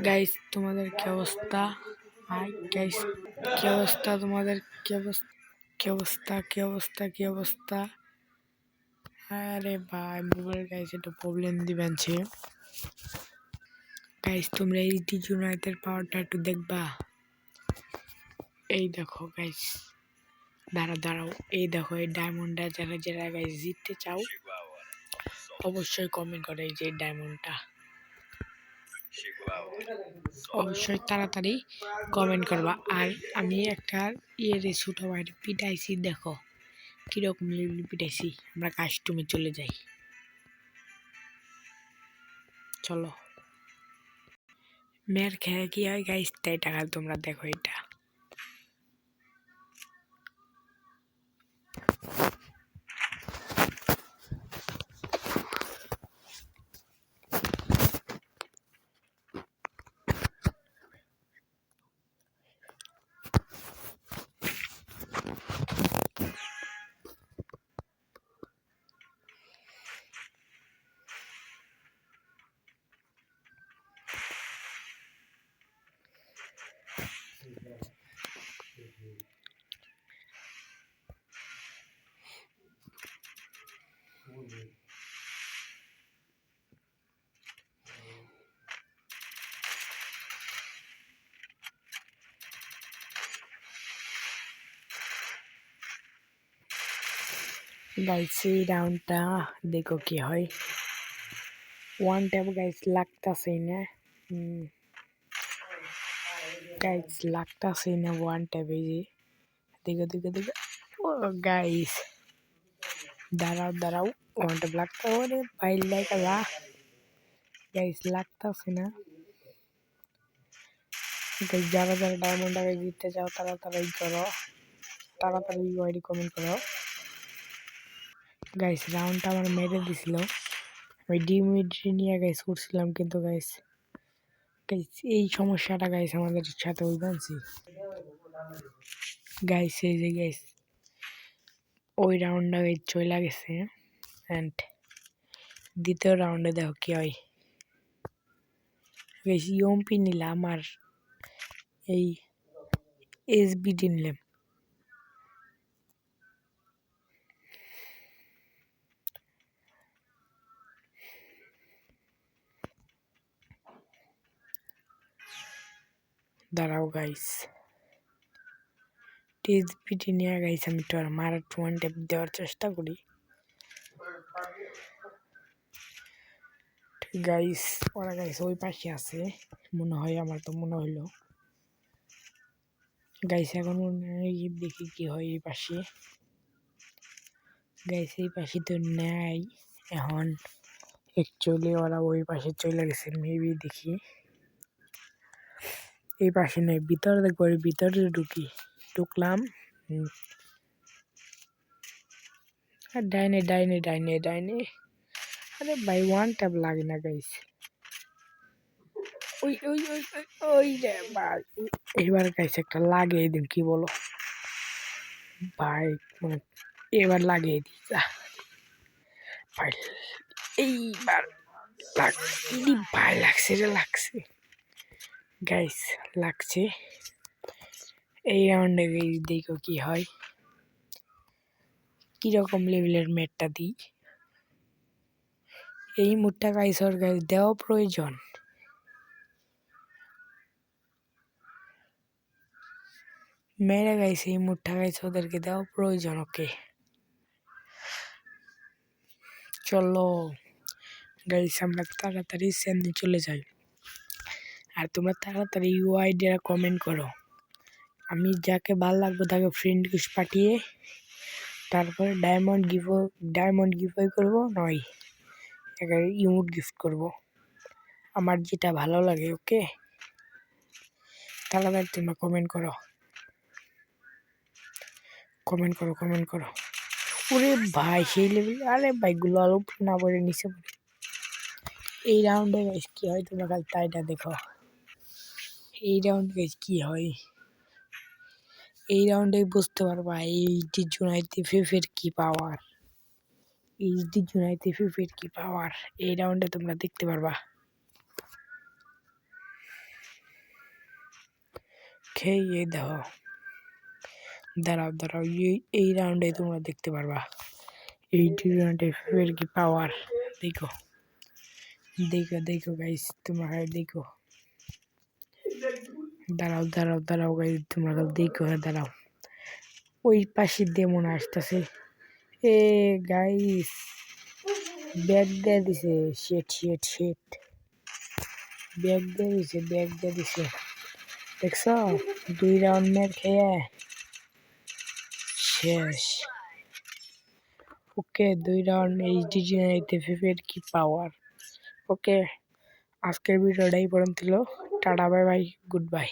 Guys তোমাদের কি অবস্থা? হাই গাইস, কি অবস্থা তোমাদের? কি অবস্থা? কি অবস্থা? কি অবস্থা? কি অবস্থা? আরে ভাই মোবাইল গাইস একটু প্রবলেম দিবেন ছে। গাইস তোমরা এই ইউনাইটেড পাওয়ারটা একটু দেখবা। এই দেখো গাইস, দাঁড়াও এই দেখো এই ডায়মন্ডটা যারা যারা গাইস জিততে চাও অবশ্যই কমেন্ট করে এই যে ডায়মন্ডটা অবশ্যই তাড়াতাড়ি কমেন্ট করবা। আর আমি একটা ছোট ভাই পিটাইছি, দেখো কিরকম লেভেল পিটাইছি। আমরা কাস্টমে চলে যাই, চলো। মেয়ের খেয়ে কি হয় গাইস তাই টাকা তোমরা দেখো এটা। গাইস এই রাউন্ডটা দেখো কি হয়। ওয়ান ট্যাপ গাইস লাগতাছেই না। গাইস লাগতাছেই না ওয়ান ট্যাপে। যে দেখো দেখো দেখো, ও গাইস দাঁড়াও ওয়ান ট্যাপ লাগতে হবে ফাইল দেখা গাইস লাগতাছে না। গাইস যারা যারা ডায়মন্ড আগে জিততে চাও তাড়াতাড়ি করো, তাড়াতাড়ি ওয়াইডি কমেন্ট করো। গাইস রাউন্ডটা আমার মেরে দিছিল, আমি ডিমিট্রি নিয়ে গাইস করছিলাম, কিন্তু গাইস গাইস এই সমস্যাটা গাইস আমাদের সাথে ওই বানছি। গাইস এই যে গাইস ওই রাউন্ডটা গাইস চলে গেছে। অ্যান্ড দ্বিতীয় রাউন্ডে দেখো কি হয়। গাইস ইউএমপি নিলাম আর এই এসবিডি নিলাম। দাঁড়াও গাইস, এসবিডি নিয়ে গাইস আমি তো আর মারার ওয়ান ট্যাপ দেওয়ার চেষ্টা করি। গাইস ওরা গাইস ওই পাশে আছে মনে হয়, আমার তো মনে হইলো। গাইস এখন মনে হয় দেখি কি হয় এই পাশে। গাইস এই পাশে তো নাই এখন, অ্যাকচুয়ালি ওরা ওই পাশে চলে গেছে মেবি। দেখি এই পাশে নেই, ভিতরে দেখবো, ভিতরে ঢুকলাম। ডাইনে ডাইনে ডাইনে ডাইনে, আরে ভাই ওয়ান ট্যাপ লাগে না গাইস। ওই ওই ওই ওই ওই রে ভাই, এবার গাইস একটা লাগিয়ে দিন, কি বলো ভাই? মানে এবার লাগিয়ে দিই ভাই, এইবার ভাই লাগছে রে, লাগছে গাইস, লাগছে। এই রাউন্ডে গাইস দেখো কি হয়, কিরকম লেভেলের ম্যাটটা দিই। এই মুডটা গাইস ওর গাইস দেওয়া প্রয়োজন। মেরে গাইছে এই মুডটা গাইস ওদেরকে দেওয়া প্রয়োজন। ওকে চলো গাইস আমরা তাড়াতাড়ি সামনে চলে যাই। আর তোমরা তাড়াতাড়ি ইউআইডিরা কমেন্ট করো। আমি যাকে ভালো লাগবে তাকে ফ্রেন্ড রিকোয়েস্ট পাঠিয়ে তারপরে ডায়মন্ড গিভওয়ে করবো, নয় একটা ইমোট গিফট করব, আমার যেটা ভালো লাগে। ওকে তাড়াতাড়ি তোমরা কমেন্ট করো, কমেন্ট করো, কমেন্ট করো। ওরে ভাই সেই লেভেল, আরে ভাই গুলো আলো না পড়ে নিচে পড়ে। এই রাউন্ডে গাইস কি হয় তোমরা কাল তাইটা দেখো। এই রাউন্ডে গাইস কি হয়, এই রাউন্ডে বুঝতে পারবা এইচডি জুনাইতে ফিফের কি পাওয়ার। এইচডি জুনাইতে ফিফের কি পাওয়ার এই রাউন্ডে তোমরা দেখতে পারবা। খেয়ে এই দেখো, দাঁড়াও দাঁড়াও, এই রাউন্ডে তোমরা দেখতে পারবা এই রাউন্ডে ফিফের কি পাওয়ার। দেখো দেখো দেখো গাইস, তোমরা দেখো, দাঁড়াও দাঁড়াও দাঁড়াও গাইস, তোমরা দেখো, দাঁড়াও, ওই পাশে দিয়ে মনে আসতেছে। এ গাইস, ব্যাগ দিয়ে দিছে, শেট শেট শেট, ব্যাগ দিয়ে দিছে, ব্যাগ দিয়ে দিছে, দেখছো, 2 রাউন্ড মের খেয়ে শেষ। ওকে, 2 রাউন্ড এইচডি ফিফের কি পাওয়ার। ওকে, আজকের ভিডিওটাই পর্যন্ত ছিল। Tata, bye bye, good bye.